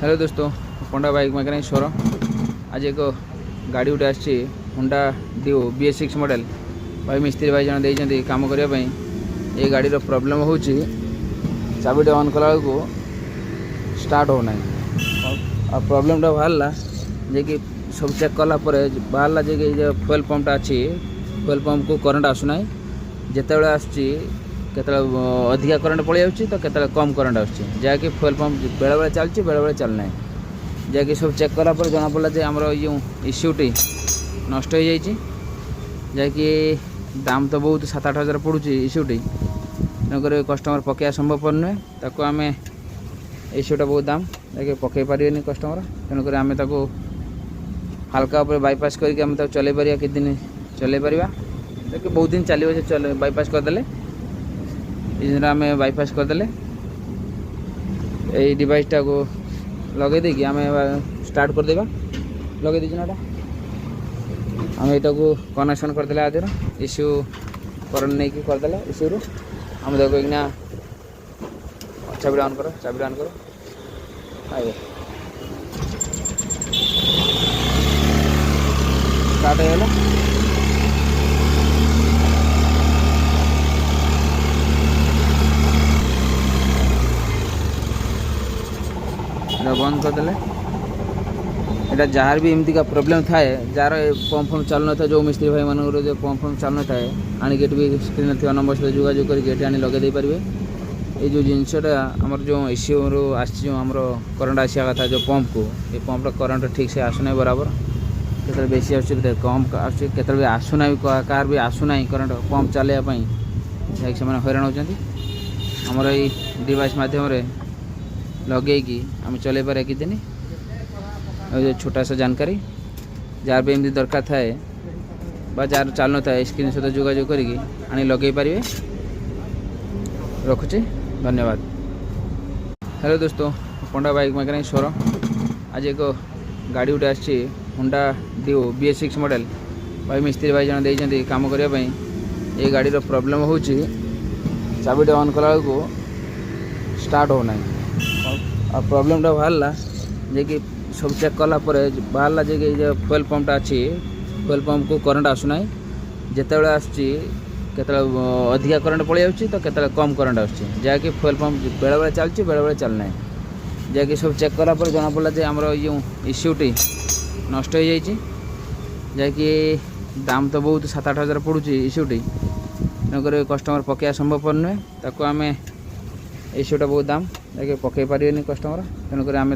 Hello दोस्तों, पंडा bike mechanic स्वर। आज एक गाड़ी गोटे आसी होंडा डिओ BS6 मॉडल भाई मिस्त्री भाई जन देते कम करने। ये गाड़ी प्रॉब्लम हो चाबीटे ऑन कला को स्टार्ट होना और प्रॉब्लम बाहरला जे कि सब चेक कला बाहरला जे कि फ्यूल पंपटा अच्छी फ्यूल पंप को करंट आसुना जिते आसूँ केत अधिका करंट पलि जाऊँगी तो केत कम करंट आसूँ फ्यूल पंप बेले बेले चलती बेले बेले चलना जैकि सब चेक कला जना पड़ा जे आमर जो इश्यूटी नष्ट हो जाकि दाम तो बहुत 7-8 हज़ार पड़ू इश्यूटी तेणुक कस्टमर पकड़ा संभव नुहे ताको आम इश्यूटा बहुत दाम जैकि पकई पारे कस्टमर तेणुक आम हाल्का बाईपास करके चल पार कि दिन चल पार कि बहुत दिन चलो चल बाईपास करदे आम बाईपास करदे यही डिवाइसटा को लगे देकी आम स्टार्ट करदे लगे दीजिए ना आम यहाँ को कनेक्शन करदे आदर इश्यू करंट नहीं करदे इश्यू रू आम देखो कि चाबी ऑन करो चाबी ऑन करो आइए स्टार्ट हो बंद करदे। यहाँ जार भी एमती का प्रोब्लेम थाए जार पंप फम चालू न था जो मिस्त्री भाई मान जो पंप फम चालू न थाए आनी गेट भी स्क्रीन थी नंबर सहित जोगाजोग कर गेट आनी लगे पारे। ये जो जिनसटा आमर जो इश्यू जो आमर करंट आसा कथा जो पंप को ये पंप करंट ठीक से आसुना बराबर केतल बेसी आसुना कम आसुना भी आसुना कार भी आसुना करंट पंप चलवाई से हैरान होती आमर ये डिवाइस मध्यम लगे कि आम चल पारे कि दिन छोटा सा जानकारी जार भी एमती दरकार थाए जार चालू था स्क्रीन सहित जोगाजोग करी आनी लगे पारे। रखुचे धन्यवाद। हेलो दोस्तों, पंडा बाइक मैकेनिक स्वर। आज एक गाड़ी गोटे आसी होंडा डिओ BS6 मॉडल भाई मिस्त्री भाई जन देते कम करने। ये गाड़ी प्रॉब्लम हो चाबीटे ऑन कला को स्टार्ट होना और प्रॉब्लमटा बाहरला जे कि सब चेक कला बाहरला जे कि फ्यूल पंपटा अच्छी फ्यूल पंप को करंट आसुना जिते आसूँ केत अधिका करंट पलि जाऊँगी तो केत कम करंट आसूँ जैकि फ्यूल पंप बेले बेले चलती बेले बेले चलना जैकि सब चेक कला जना पड़ा जे आमर जो इश्यूटी नष्ट हो जाकि दाम तो बहुत 7-8 हज़ार पड़ू इश्यूटी तेणुक कस्टमर पकड़ा संभव नुहे ताको आम इश्यूटा बहुत दाम जैकि पकई पारे कस्टमर तेणुक आम